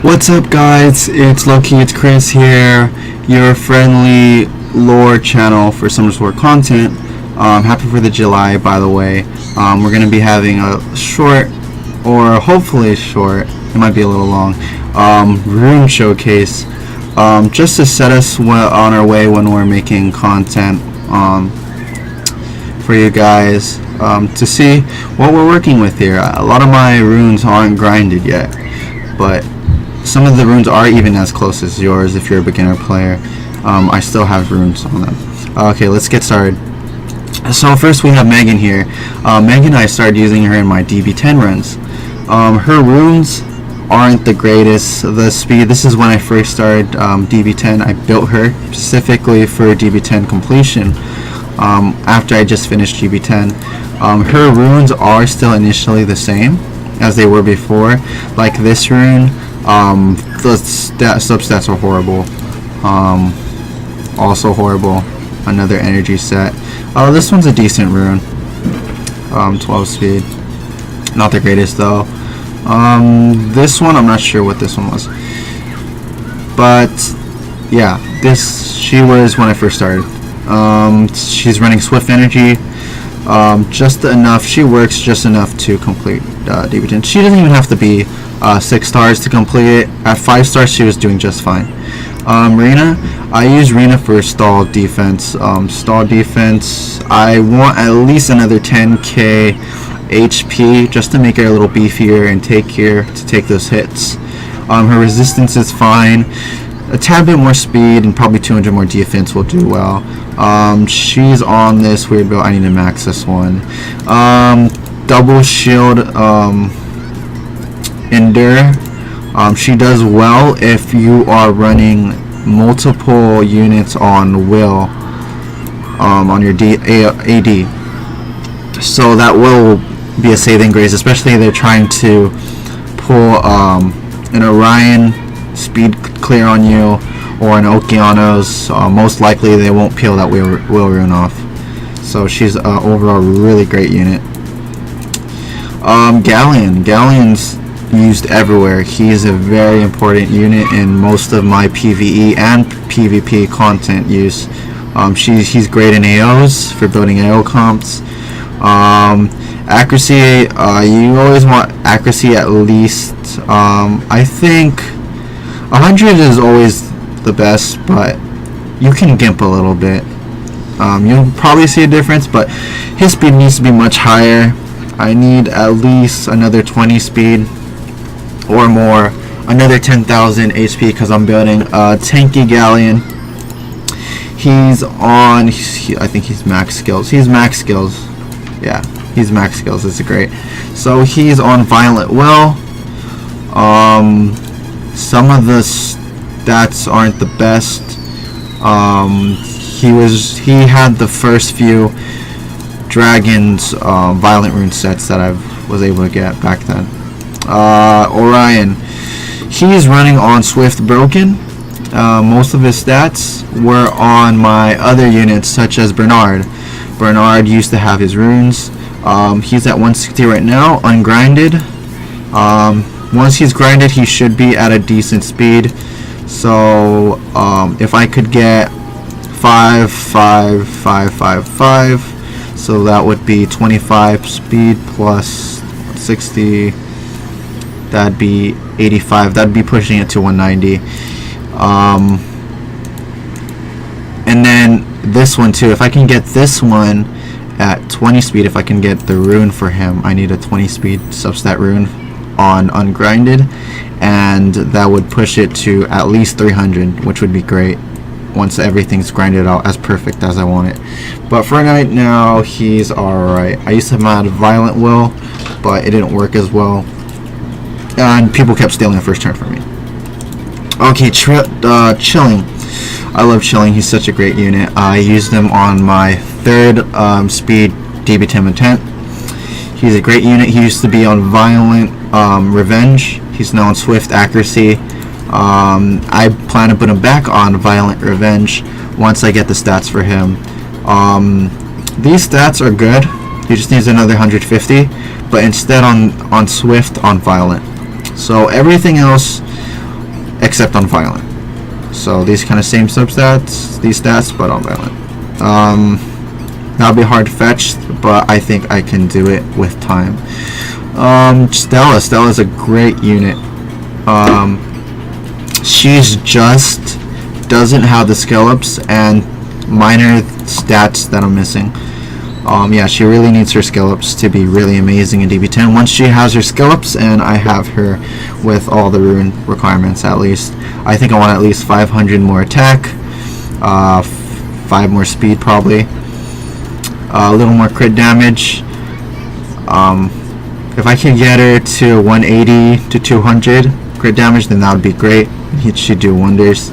What's up, guys? It's Loki, it's Chris here, your friendly lore channel for Summer's War content. Happy 4th of July, by the way. We're going to be having a short, or hopefully short, it might be a little long, Rune showcase, just to set us on our way when we're making content for you guys, to see what we're working with here. A lot of my runes aren't grinded yet, but some of the runes are even as close as yours if you're a beginner player. I still have runes on them. Okay, let's get started. So first we have Megan here. Megan, I started using her in my DB10 runs. Her runes aren't the greatest. The speed, this is when I first started DB10. I built her specifically for DB10 completion after I just finished DB10. Her runes are still initially the same as they were before. Like this rune, the substats are horrible. Also horrible. Another energy set. This one's a decent rune. 12 speed. Not the greatest though. This one, I'm not sure what this one was. But yeah, she was when I first started. She's running Swift Energy. Just enough. She works just enough to complete DB10. She doesn't even have to be 6 stars to complete it. At 5 stars, she was doing just fine. Rune, I use Rune for stall defense. Stall defense, I want at least another 10k HP just to make her a little beefier and take those hits. Her resistance is fine. A tad bit more speed and probably 200 more defense will do well. She's on this weird build. I need to max this one. Double shield, endure. She does well if you are running multiple units on will, on your AD. So that will be a saving grace, especially if they're trying to pull an Orion speed clear on you or an Okeanos. Most likely they won't peel that will rune off. So she's overall really great unit. Galleon's used everywhere. He's a very important unit in most of my PvE and PvP content use. He's great in AOs for building AO comps. Accuracy, you always want accuracy at least. I think 100 is always the best, but you can gimp a little bit. You'll probably see a difference, but his speed needs to be much higher. I need at least another 20 speed or more, another 10,000 HP because I'm building a tanky Galleon. He's on, I think he's max skills. He's max skills. Yeah, he's max skills. It's great. So he's on Violent Will. Some of the stats aren't the best. He had the first few Dragons Violent Rune sets that I was able to get back then. Orion, he's running on Swift Broken. Most of his stats were on my other units such as Bernard. Bernard used to have his runes. He's at 160 right now, ungrinded. Once he's grinded, he should be at a decent speed. So if I could get 5, 5, 5, 5, 5, so that would be 25 speed plus 60. That'd be 85. That'd be pushing it to 190. And then this one too. If I can get this one at 20 speed, if I can get the rune for him, I need a 20 speed substat rune on ungrinded, and that would push it to at least 300, which would be great once everything's grinded out as perfect as I want it. But for right now, he's alright. I used to have him at Violent Will, but it didn't work as well, and people kept stealing the first turn from me. Okay, Chilling. I love Chilling. He's such a great unit. I used him on my 3rd speed DB10 intent. He's a great unit. He used to be on Violent Revenge. He's now on Swift Accuracy. I plan to put him back on Violent Revenge once I get the stats for him. These stats are good. He just needs another 150, but instead on Swift on Violent. So everything else except on violent. So these kind of same substats, these stats, but on violent. That'll be hard to fetch, but I think I can do it with time. Stella's a great unit. She's just doesn't have the skill ups and minor stats that I'm missing. Yeah, she really needs her skill ups to be really amazing in DB10. Once she has her skill ups and I have her with all the rune requirements, at least I think I want at least 500 more attack, 5 more speed probably, a little more crit damage. If I can get her to 180 to 200 crit damage, then that would be great. She'd do wonders.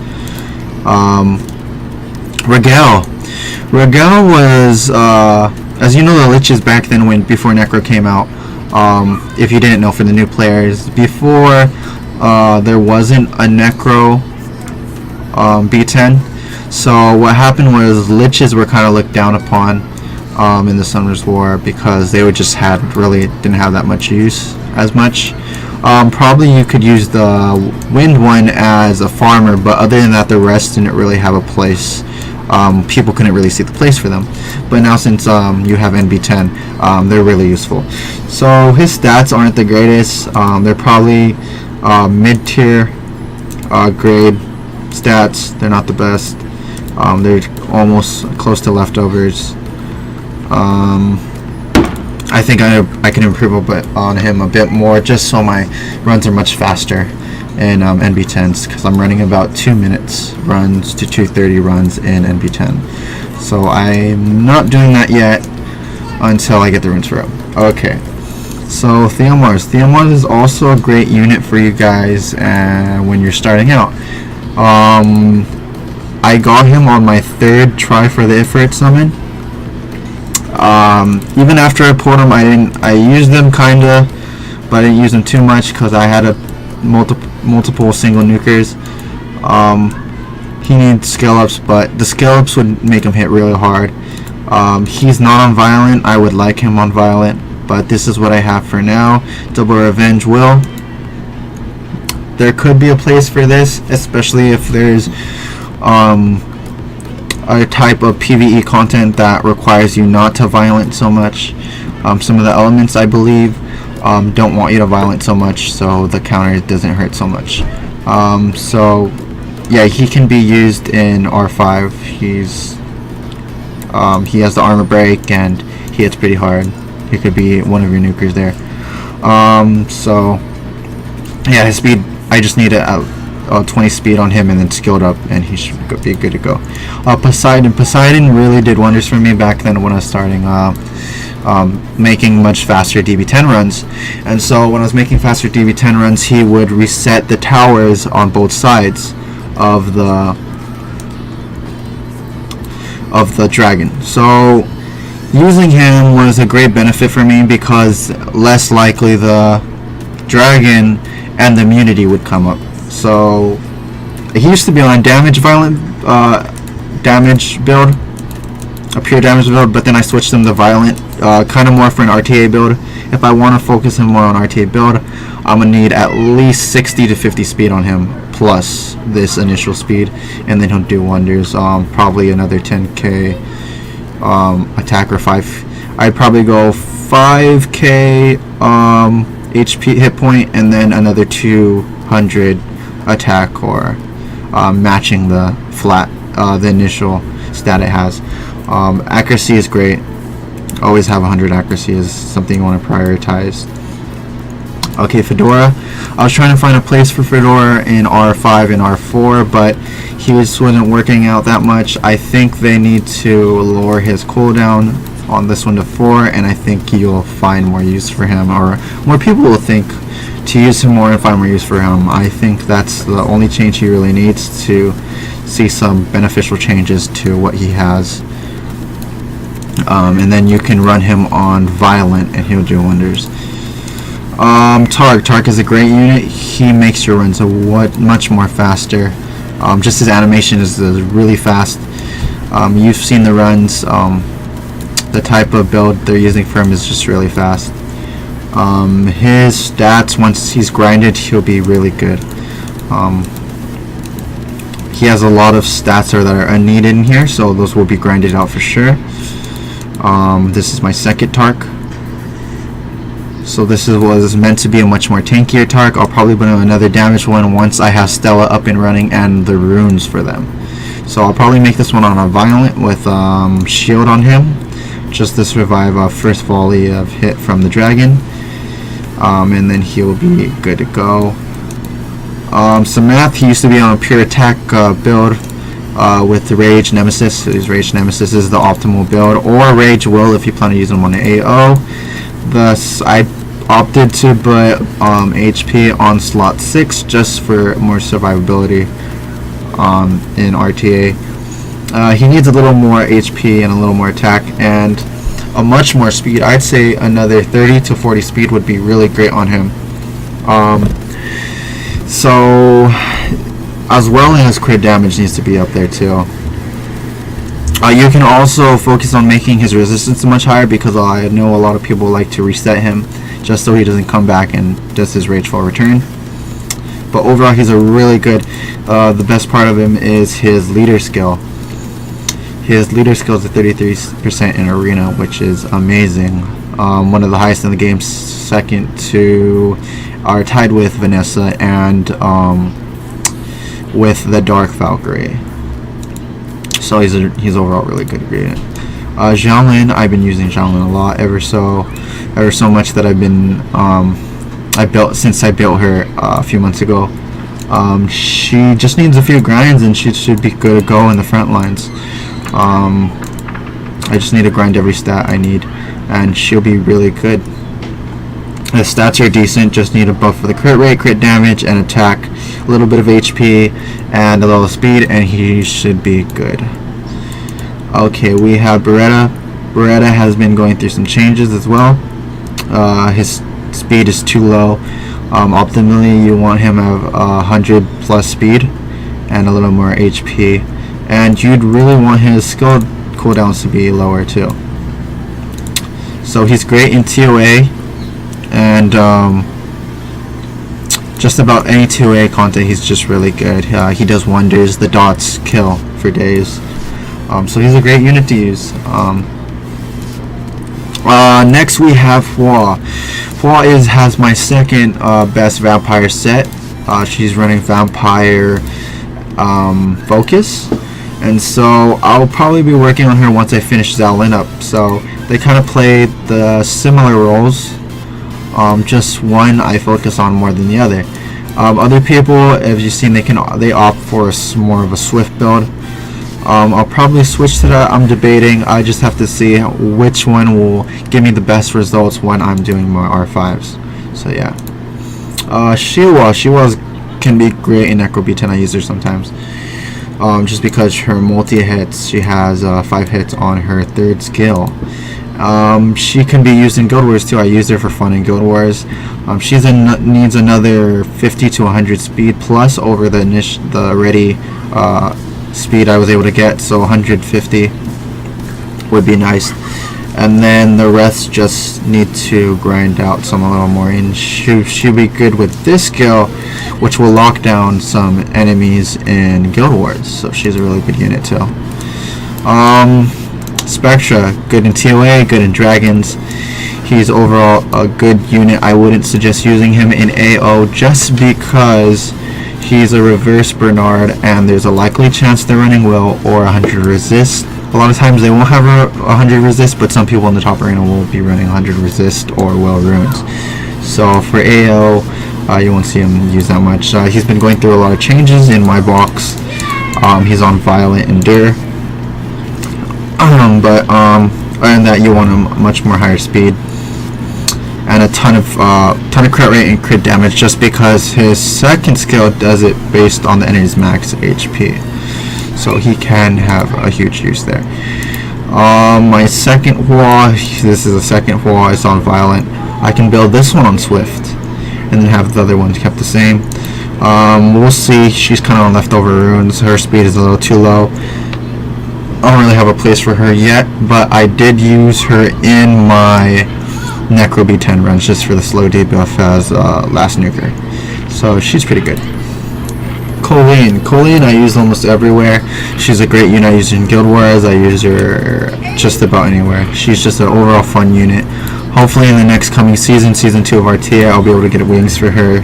Regel was, as you know, the liches back then before Necro came out. If you didn't know, for the new players, before there wasn't a Necro B10. So what happened was liches were kind of looked down upon in the Summoners War because they didn't have that much use as much. Probably you could use the wind one as a farmer, but other than that, the rest didn't really have a place. People couldn't really see the place for them. But now since you have NB10, they're really useful. So his stats aren't the greatest. They're probably mid-tier grade stats. They're not the best. They're almost close to leftovers. I think I can improve on him a bit more, just so my runs are much faster in NB10s, because I'm running about 2 minutes runs to 2:30 runs in NB10. So I'm not doing that yet until I get the runes for him. Okay, so Theomars is also a great unit for you guys when you're starting out. I got him on my 3rd try for the Ifrit summon. Even after I pulled him, I used them kinda, but I didn't use them too much because I had multiple single nukers. He needs skill ups, but the skill ups would make him hit really hard. He's not on violent. I would like him on violent, but this is what I have for now. Double Revenge Will. There could be a place for this, especially if there's a type of PvE content that requires you not to violent so much. Some of the elements, I believe, don't want you to violent so much, so the counter doesn't hurt so much. So yeah, he can be used in R5. He has the armor break and he hits pretty hard. He could be one of your nukers there. So yeah, his speed, I just need a 20 speed on him and then skilled up, and he should be good to go. Poseidon really did wonders for me back then when I was starting making much faster DB10 runs. And so when I was making faster DB10 runs, he would reset the towers on both sides of the dragon. So using him was a great benefit for me because less likely the dragon and the immunity would come up. So he used to be on damage build, a pure damage build, but then I switched him to violent, kind of more for an RTA build. If I want to focus him more on RTA build, I'm gonna need at least 60 to 50 speed on him plus this initial speed, and then he'll do wonders. Probably another 10k attack, or 5. I'd probably go 5k HP hit point, and then another 200 attack, or matching the the initial stat it has. Accuracy is great. Always have 100 accuracy is something you want to prioritize. Okay, Fedora. I was trying to find a place for Fedora in R5 and R4, but he wasn't working out that much. I think they need to lower his cooldown on this one to 4, and I think you'll find more use for him, or more people will think to use him more and find more use for him. I think that's the only change he really needs to see some beneficial changes to what he has. And then you can run him on violent and he'll do wonders. Targ is a great unit. He makes your runs much more faster. Just his animation is really fast. You've seen the runs. The type of build they're using for him is just really fast. His stats, once he's grinded, he'll be really good. He has a lot of stats that are unneeded in here, so those will be grinded out for sure. This is my second Tark. So this was meant to be a much more tankier Tark. I'll probably put another damage one once I have Stella up and running and the runes for them. So I'll probably make this one on a Violent with shield on him, just to survive a first volley of hit from the dragon, and then he will be good to go. Samath, he used to be on a pure attack build with the Rage Nemesis. So his Rage Nemesis is the optimal build, or Rage Will if you plan to use him on an AO. Thus, I opted to put HP on slot 6 just for more survivability in RTA. He needs a little more HP and a little more attack and a much more speed. I'd say another 30 to 40 speed would be really great on him. So as well as crit damage needs to be up there too. You can also focus on making his resistance much higher, because I know a lot of people like to reset him just so he doesn't come back and does his rageful return. But overall, he's a really good, the best part of him is his leader skill. His leader skill is at 33% in Arena, which is amazing. One of the highest in the game, second to, are tied with Vanessa and with the Dark Valkyrie. So he's overall really good unit. Xiaolin, I've been using Xiaolin a lot, ever so much that I've been since I built her a few months ago. She just needs a few grinds and she should be good to go in the front lines. I just need to grind every stat I need and she'll be really good. The stats are decent, just need a buff for the crit rate, crit damage, and attack, a little bit of HP, and a little speed, and he should be good. Okay, we have Beretta. Beretta has been going through some changes as well. His speed is too low. Optimally, you want him to have 100 plus speed and a little more HP, and you'd really want his skill cooldowns to be lower too. So he's great in TOA. And just about any 2A content, he's just really good. He does wonders. The dots kill for days. So he's a great unit to use. Next we have Hua. Hua has my second best vampire set. She's running vampire focus, and so I'll probably be working on her once I finish Xiaolin up. So they kind of play the similar roles. Just one I focus on more than the other. Other people, as you've seen, they opt for more of a swift build. I'll probably switch to that. I'm debating. I just have to see which one will give me the best results when I'm doing my R5s. So yeah. Shiwa can be great in Necro B10. I use her sometimes. Just because her multi hits, she has 5 hits on her third skill. She can be used in Guild Wars too. I use her for fun in Guild Wars. She needs another 50 to 100 speed plus over the ready speed I was able to get, so 150 would be nice. And then the rest just need to grind out some a little more, and she'll be good with this skill, which will lock down some enemies in Guild Wars. So she's a really good unit too. Spectra, good in TOA, good in Dragons. He's overall a good unit. I wouldn't suggest using him in AO just because he's a reverse Bernard and there's a likely chance they're running Will or 100 resist. A lot of times they won't have 100 resist, but some people in the top arena will be running 100 resist or Will runes. So for AO, you won't see him use that much. He's been going through a lot of changes in my box. He's on Violent Endure. But other than that, you want a much more higher speed and a ton of crit rate and crit damage, just because his second skill does it based on the enemy's max HP, so he can have a huge use there. My second Hua, this is a second Hua, it's on Violent. I can build this one on Swift and then have the other ones kept the same. We'll see. She's kind of on leftover runes. Her speed is a little too low. I don't really have a place for her yet, but I did use her in my Necro B10 runs just for the slow debuff as last nuker. So she's pretty good. Colleen I use almost everywhere. She's a great unit. I use her in Guild Wars. I use her just about anywhere. She's just an overall fun unit. Hopefully in the next coming season 2 of RTA, I'll be able to get wings for her.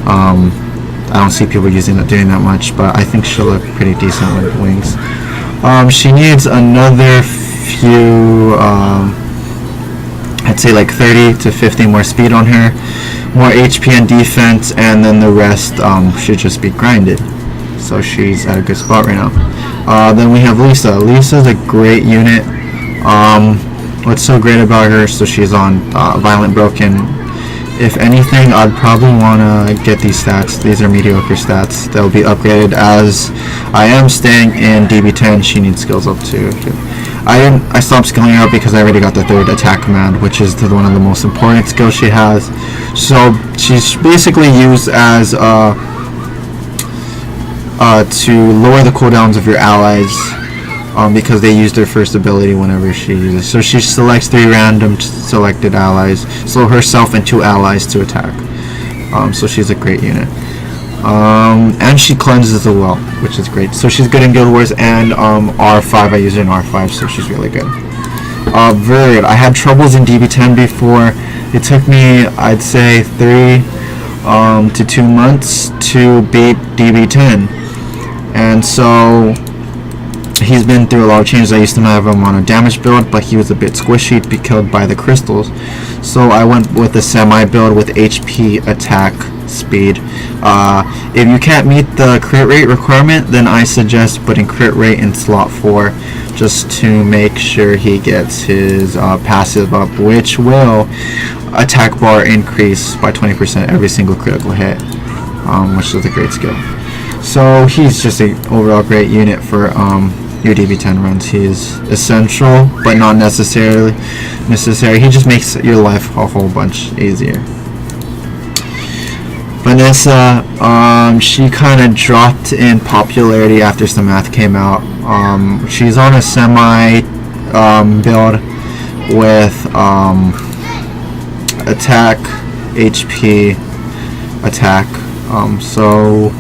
I don't see people doing that much, but I think she'll look pretty decent with wings. She needs another few, I'd say like 30 to 50 more speed on her, more HP and defense, and then the rest should just be grinded. So she's at a good spot right now. Then we have Lisa. Lisa's a great unit. What's so great about her, so she's on Violent Broken. If anything, I'd probably want to get these stats. These are mediocre stats. They'll be upgraded as I am staying in DB10. She needs skills up too. I stopped skilling her up because I already got the 3rd attack command, which is one of the most important skills she has. So she's basically used as to lower the cooldowns of your allies, because they use their first ability whenever she uses. So she selects 3 random selected allies, so herself and 2 allies to attack. So she's a great unit. And she cleanses the well, which is great. So she's good in Guild Wars, and R5, I use her in R5, so she's really good. Verd, I had troubles in DB10 before. It took me, I'd say, 3 to 2 months to beat DB10. And so he's been through a lot of changes. I used to have him on a damage build, but he was a bit squishy to be killed by the crystals. So I went with a semi build with HP, attack, speed. If you can't meet the crit rate requirement, then I suggest putting crit rate in slot 4 just to make sure he gets his passive up, which will attack bar increase by 20% every single critical hit, which is a great skill. So he's just an overall great unit for your DB10 runs. He's essential, but not necessarily necessary. He just makes your life a whole bunch easier. Vanessa, she kind of dropped in popularity after some math came out. She's on a semi build with attack, HP, attack. So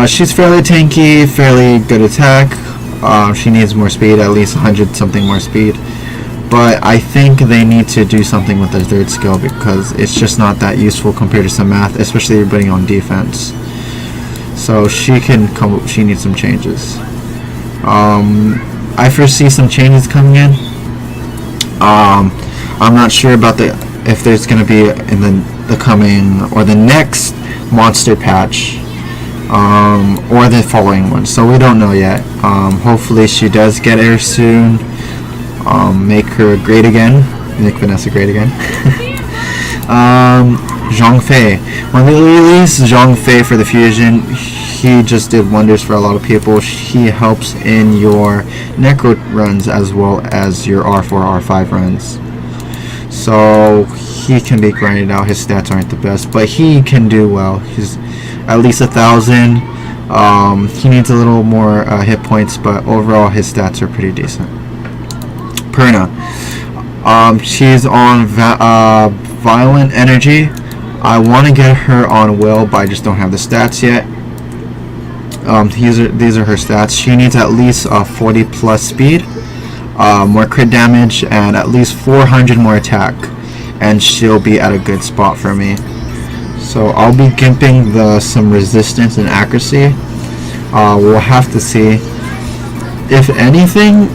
she's fairly tanky, fairly good attack. She needs more speed, at least 100 something more speed. But I think they need to do something with their 3rd skill, because it's just not that useful compared to some math, especially everybody on defense. So she needs some changes. I foresee some changes coming in. I'm not sure about if there's going to be in the coming or the next monster patch, or the following one, so we don't know yet. Hopefully she does get air soon. Make her great again, make Vanessa great again. Zhang Fei, when they released Zhang Fei for the fusion, he just did wonders for a lot of people. He helps in your Necro runs as well as your R4, R5 runs. So he can be grinded out. His stats aren't the best, but he can do well. He's at least 1,000. He needs a little more hit points, but overall his stats are pretty decent. Perna, she's on Violent Energy. I want to get her on Will, but I just don't have the stats yet. These are her stats. She needs at least 40 plus speed, more crit damage, and at least 400 more attack, and she'll be at a good spot for me. So I'll be gimping some resistance and accuracy. We'll have to see. If anything,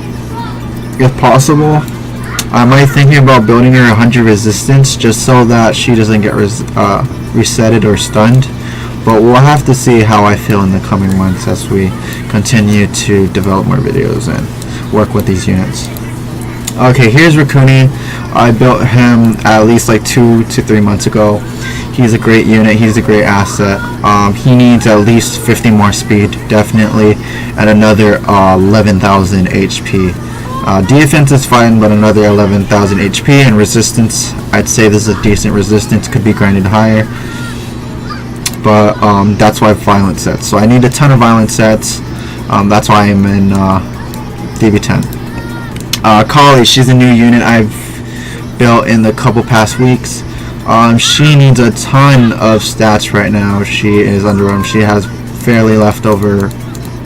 if possible, I might thinking about building her 100 resistance just so that she doesn't get resetted or stunned. But we'll have to see how I feel in the coming months as we continue to develop more videos and work with these units. Okay, here's Rune. I built him at least like 2 to 3 months ago. He's a great unit. He's a great asset. He needs at least 50 more speed, definitely, and another 11,000 HP. Defense is fine, but another 11,000 HP, and resistance, I'd say this is a decent resistance, could be grinded higher. But that's why violent sets. So I need a ton of violent sets. That's why I'm in DB10. Kali, she's a new unit I've built in the couple past weeks. She needs a ton of stats right now. She is underarmed. She has fairly leftover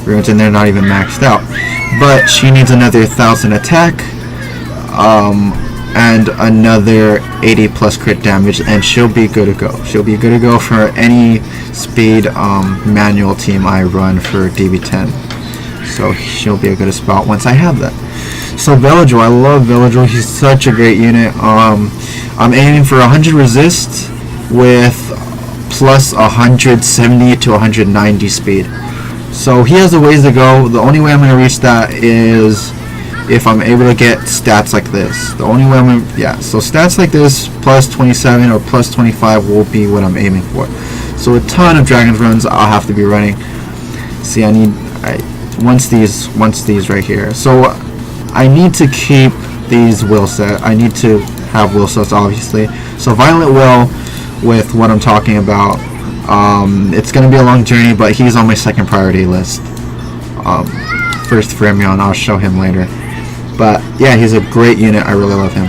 runes, and they're not even maxed out. But she needs another 1,000 attack, and another 80 plus crit damage, and she'll be good to go. She'll be good to go for any speed manual team I run for DB10. So she'll be a good spot once I have that. So Veladril, I love Veladril. He's such a great unit. I'm aiming for 100 resist with plus 170 to 190 speed. So he has a ways to go. The only way I'm going to reach that is if I'm able to get stats like this. The only way I'm going to, yeah, so stats like this, plus 27 or plus 25 will be what I'm aiming for. So a ton of Dragon's runs I'll have to be running. See, once these right here. So I need to keep these will set. I need to have will sets, obviously. So Violent Will, with what I'm talking about, it's going to be a long journey, but he's on my second priority list. First Fremyon, I'll show him later. But yeah, he's a great unit. I really love him.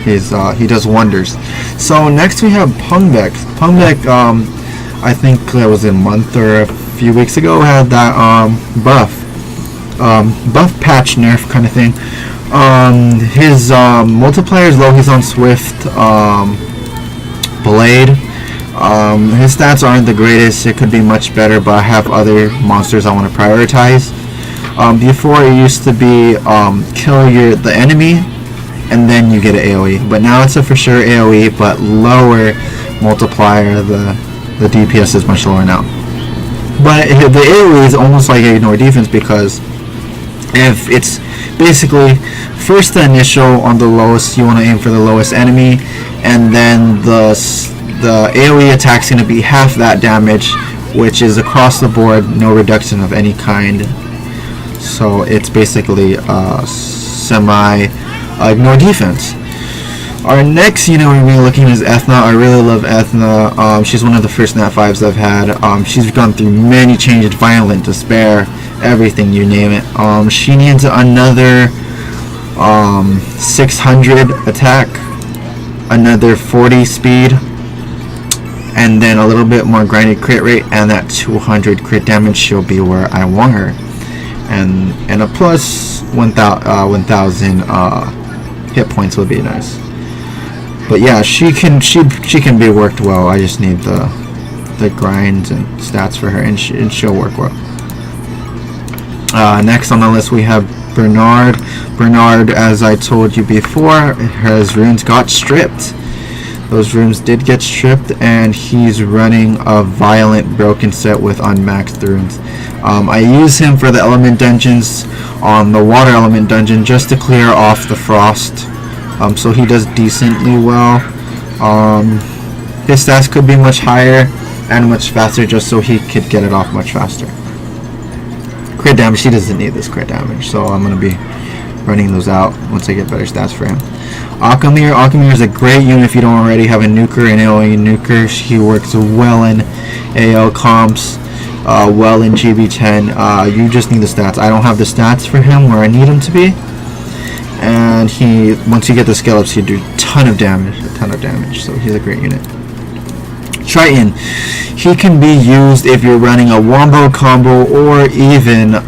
He does wonders. So next we have Pungbek. Pungbek, I think that was a month or a few weeks ago, had that buff patch nerf kind of thing. His multiplier is low. He's on Swift Blade. His stats aren't the greatest. It could be much better, but I have other monsters I want to prioritize. Before it used to be kill the enemy and then you get an AoE, but now it's a for sure AoE but lower multiplier. The DPS is much lower now, but the AoE is almost like ignore defense, because if it's basically first the initial on the lowest, you want to aim for the lowest enemy, and then the AoE attack's going to be half that damage, which is across the board, no reduction of any kind. So it's basically semi ignore defense. Our next unit we're going to be looking is Ethna. I really love Ethna. She's one of the first Nat 5s I've had. She's gone through many changes, Violent, Despair, everything, you name it. She needs another 600 attack, another 40 speed, and then a little bit more grinded crit rate, and that 200 crit damage. She'll be where I want her, and a plus 1,000 hit points would be nice. But yeah, she can be worked well. I just need the grinds and stats for her, and she'll work well. Next on the list we have Bernard. Bernard, as I told you before, his runes got stripped. Those runes did get stripped, and he's running a Violent broken set with unmaxed runes. I use him for the element dungeons on the water element dungeon just to clear off the frost. So he does decently well. His stats could be much higher and much faster, just so he could get it off much faster. Crit damage, he doesn't need this crit damage, so I'm going to be running those out once I get better stats for him. Akamir. Akamir is a great unit if you don't already have a nuker, an AoE nuker. He works well in AO comps, well in GB10. You just need the stats. I don't have the stats for him where I need him to be. And once you get the skill ups, he do a ton of damage, so he's a great unit. Triton, he can be used if you're running a wombo combo or even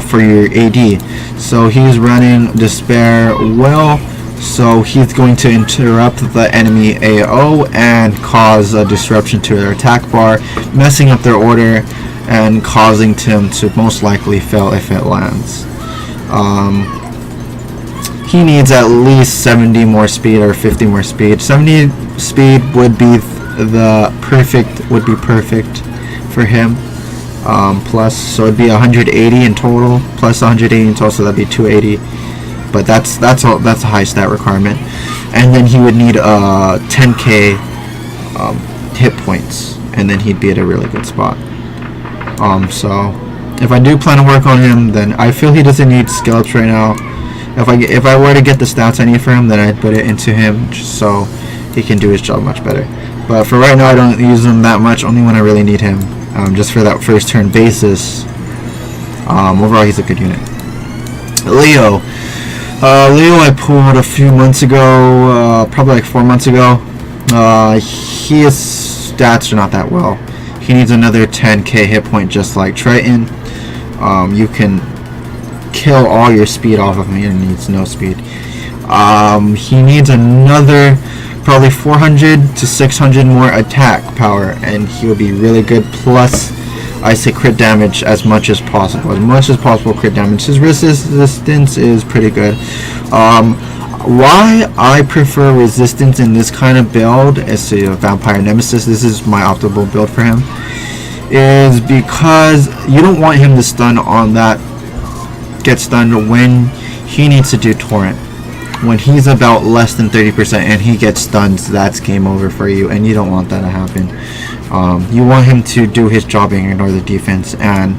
for your AD. So he's running Despair well, so he's going to interrupt the enemy AO and cause a disruption to their attack bar, messing up their order and causing them to most likely fail if it lands. He needs at least 70 more speed or 50 more speed. 70 speed would be perfect for him. Plus, so it'd be 180 in total, plus 180 in total, so that'd be 280. But that's a high stat requirement. And then he would need 10k hit points, and then he'd be at a really good spot. So if I do plan to work on him, then I feel he doesn't need skill ups right now. If I were to get the stats I need for him, then I'd put it into him just so he can do his job much better. But for right now, I don't use him that much, only when I really need him, just for that first turn basis. Overall, he's a good unit. Leo. Leo I pulled a few months ago, probably like 4 months ago. His stats are not that well. He needs another 10k hit point just like Triton. You can kill all your speed off of him. He needs no speed. He needs another probably 400 to 600 more attack power, and he'll be really good. Plus, I say crit damage as much as possible. Crit damage. His resistance is pretty good. Why I prefer resistance in this kind of build as a vampire nemesis, this is my optimal build for him, is because you don't want him to stun on that, get stunned when he needs to do torrent. When he's about less than 30% and he gets stunned, that's game over for you, and you don't want that to happen. You want him to do his job and ignore the defense and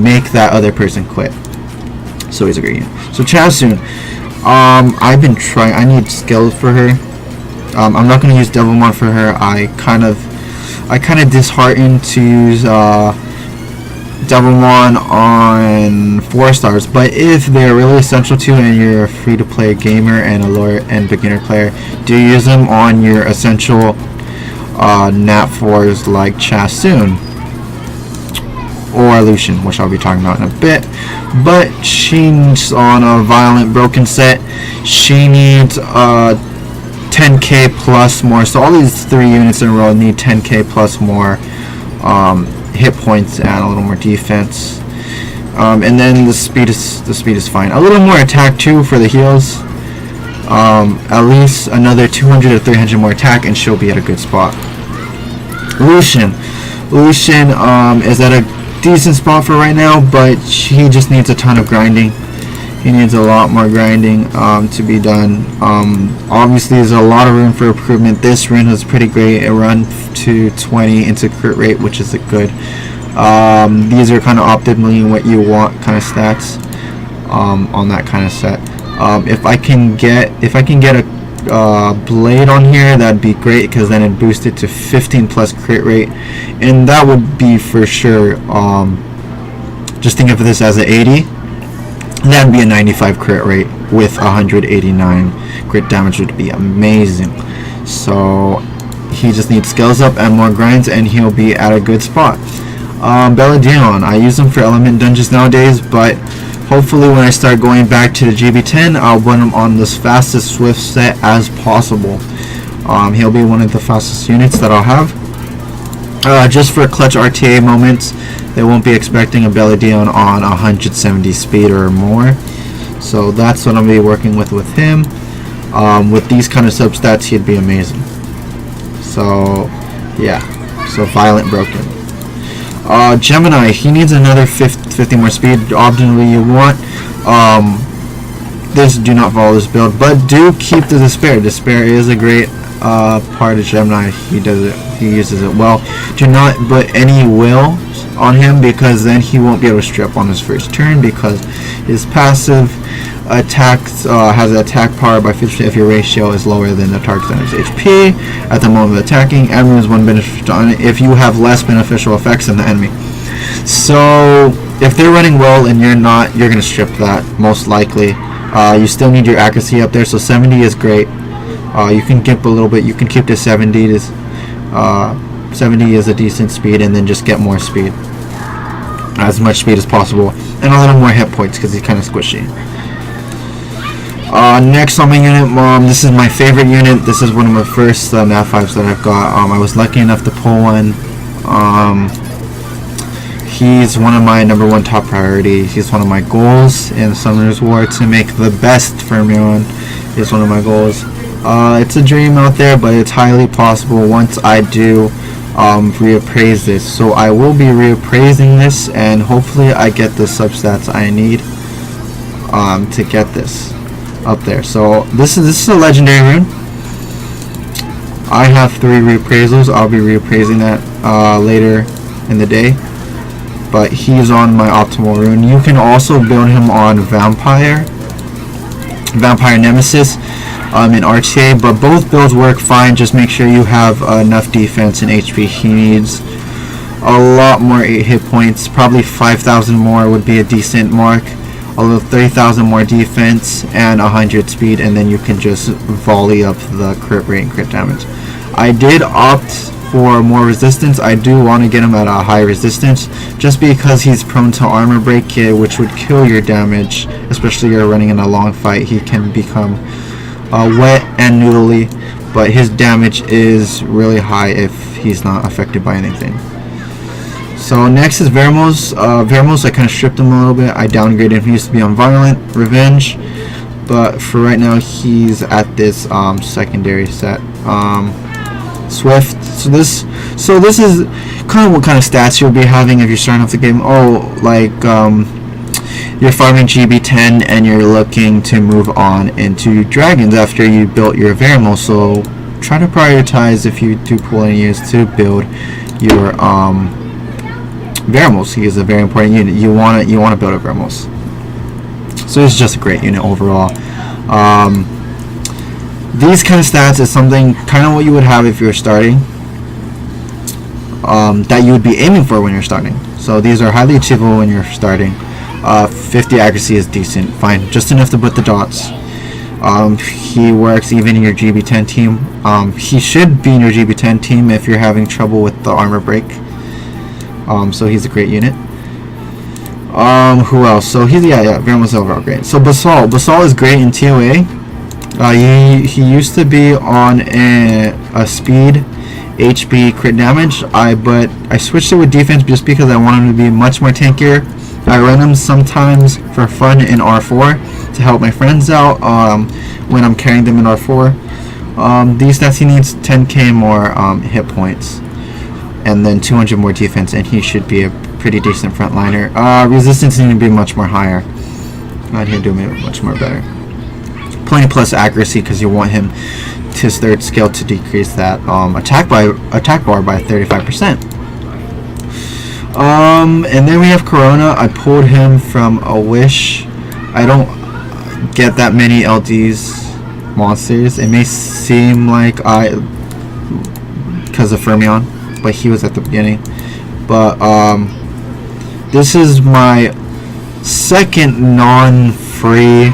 make that other person quit. So he's a great unit. So Chasun, I've been trying. I need skills for her. I'm not going to use Devilmon for her. I kind of disheartened to use Devilmon on 4 stars, but if they're really essential to you and you're a free-to-play gamer and a lower and beginner player, do use them on your essential Nat 4s like Chasun or Lucian, which I'll be talking about in a bit. But she's on a violent broken set. She needs 10k plus more, so all these 3 units in a row need 10k plus more hit points and a little more defense, and then the speed is fine. A little more attack too for the heals. At least another 200 to 300 more attack, and she'll be at a good spot. Lucian is at a decent spot for right now, but he just needs a ton of grinding. He needs a lot more grinding to be done. Obviously, there's a lot of room for improvement. This rune is pretty great. It runs to 20 into crit rate, which is a good. These are kind of optimally what you want kind of stats on that kind of set. If I can get a blade on here, that'd be great, because then it boosts it to 15 plus crit rate, and that would be for sure. Just think of this as an 80. That'd be a 95 crit rate with 189 crit damage, would be amazing. So he just needs skills up and more grinds, and he'll be at a good spot. Belladon, I use him for element dungeons nowadays, but hopefully when I start going back to the GB10, I'll run him on this fastest Swift set as possible. He'll be one of the fastest units that I'll have. Just for clutch RTA moments, they won't be expecting a Belladon on 170 speed or more. So that's what I'm going to be working with him. With these kind of substats, he'd be amazing. So, yeah. So, Violent Broken. Gemini, he needs another 50 more speed. Optimally, you want. Do not follow this build, but do keep the Despair. Despair is a great part of Gemini. He uses it well. Do not put any will on him, because then he won't be able to strip on his first turn, because his passive attacks has an attack power by 50% if your ratio is lower than the target's HP at the moment of attacking, and removes 1 beneficial on it if you have less beneficial effects than the enemy. So if they're running well and you're not, you're going to strip that most likely. You still need your accuracy up there, so 70 is great. You can gimp a little bit. You can keep to 70. 70 is a decent speed, and then just get more speed, as much speed as possible, and a little more hit points because he's kind of squishy. Next on my unit, this is my favorite unit. This is one of my first Nat 5s that I've got. I was lucky enough to pull one. He's one of my #1 top priority. He's one of my goals in Summoner's War to make the best Fermion. Is one of my goals. It's a dream out there, but it's highly possible once I do reappraise this. So I will be reappraising this, and hopefully I get the substats I need to get this up there. So this is a legendary rune. I have 3 reappraisals. I'll be reappraising that later in the day, but he's on my optimal rune. You can also build him on Vampire Nemesis in RTA, but both builds work fine. Just make sure you have enough defense and HP. He needs a lot more hit points, probably 5,000 more would be a decent mark. A little 30,000 more defense and 100 speed, and then you can just volley up the crit rate and crit damage. I did opt for more resistance, I do want to get him at a high resistance, just because he's prone to armor break, which would kill your damage, especially if you're running in a long fight. He can become wet and noodly, but his damage is really high if he's not affected by anything. So next is Vermos. Vermos, I kind of stripped him a little bit. I downgraded him. He used to be on Violent, Revenge, but for right now he's at this secondary set. Swift. So this is kind of what kind of stats you'll be having if you're starting off the game. Oh, like you're farming GB10 and you're looking to move on into Dragons after you built your Vermos. So try to prioritize if you do pull any units to build your Vermos. He is a very important unit. You want to build a Vermos. So it's just a great unit overall. These kind of stats is something kind of what you would have if you were starting, that you would be aiming for when you're starting. So these are highly achievable when you're starting. 50 accuracy is decent, fine, just enough to put the dots. He works even in your GB10 team. He should be in your GB10 team if you're having trouble with the armor break. So he's a great unit. Who else? So he's Vermos overall great. So Basal is great in TOA. He used to be on a speed HP crit damage. But I switched it with defense just because I want him to be much more tankier. I run him sometimes for fun in R4 to help my friends out when I'm carrying them in R4. These stats, he needs 10k more hit points and then 200 more defense, and he should be a pretty decent frontliner. Resistance needs to be much more higher. He'll do me much more better. Plenty plus accuracy because you want him to his third skill to decrease that attack bar by 35%. And then we have Corona. I pulled him from a Wish. I don't get that many LDs monsters. It may seem like because of Fermion, but he was at the beginning. But this is my second non-free,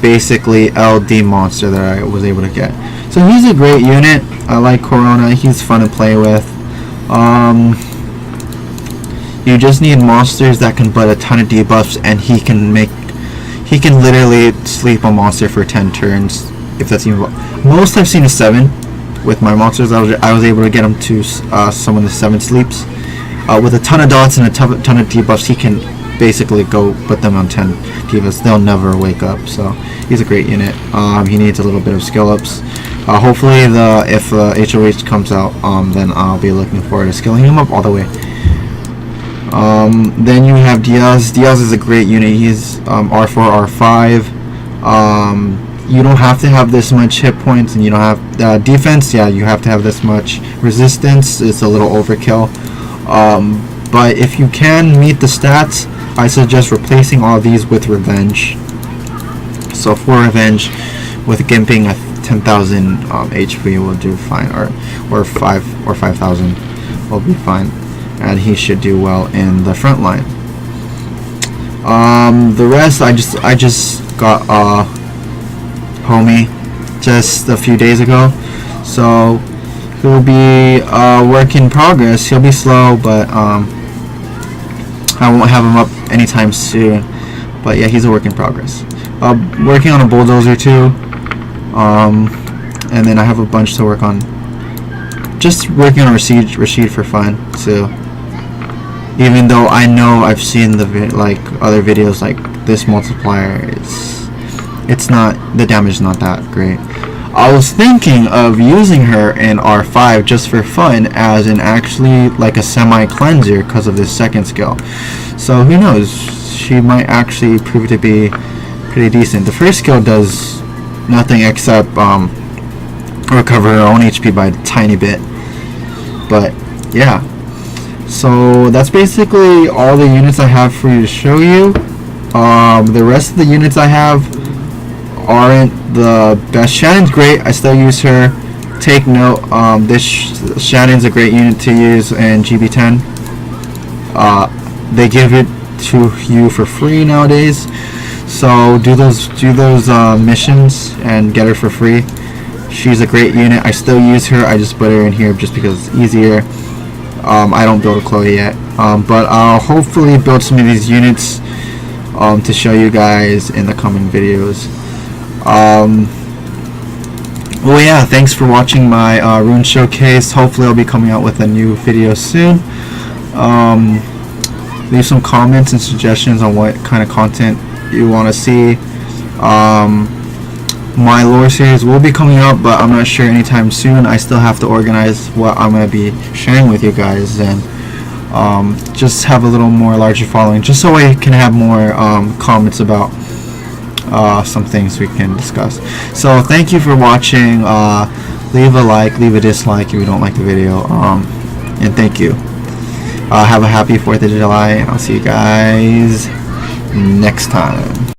basically LD monster that I was able to get. So he's a great unit. I like Corona. He's fun to play with. You just need monsters that can put a ton of debuffs, and he can literally sleep a monster for 10 turns, if that's even. Most I've seen is 7 with my monsters. I was able to get him to some of the 7 sleeps with a ton of dots and a ton of debuffs. He can basically go put them on 10 divas. They'll never wake up. So he's a great unit. He needs a little bit of skill ups. Hopefully if HOH comes out, then I'll be looking forward to skilling him up all the way. Then you have Diaz. Diaz is a great unit. He's R4, R5. You don't have to have this much hit points, and you don't have defense. Yeah, you have to have this much resistance. It's a little overkill. But if you can meet the stats, I suggest replacing all these with Revenge. So for Revenge, with gimping at 10,000 HP will do fine, or 5,000 will be fine, and he should do well in the front line. The rest, I just got Homie just a few days ago, so he'll be work in progress. He'll be slow, but I won't have him up anytime soon. But yeah, he's a work in progress. Working on a bulldozer too, and then I have a bunch to work on. Just working on Rashid for fun too. Even though I know I've seen the other videos, like this multiplier, it's not, the damage is not that great. I was thinking of using her in R5 just for fun as an actually like a semi-cleanser because of this second skill. So who knows, she might actually prove to be pretty decent. The first skill does nothing except recover her own HP by a tiny bit. But yeah, so that's basically all the units I have for you to show you. The rest of the units I have aren't the best. Shannon's great. I still use her. Take note, Shannon's a great unit to use in GB10. They give it to you for free nowadays, so do those missions and get her for free. She's a great unit. I still use her. I just put her in here just because it's easier. I don't build a Chloe yet, but I'll hopefully build some of these units to show you guys in the coming videos. Well, yeah, thanks for watching my Rune showcase. Hopefully I'll be coming out with a new video soon. Leave some comments and suggestions on what kind of content you want to see. My lore series will be coming up, but I'm not sure anytime soon. I still have to organize what I'm going to be sharing with you guys, and just have a little more larger following, just so I can have more comments about some things we can discuss. So thank you for watching. Leave a like, leave a dislike if you don't like the video, and thank you. Have a happy 4th of July, and I'll see you guys next time.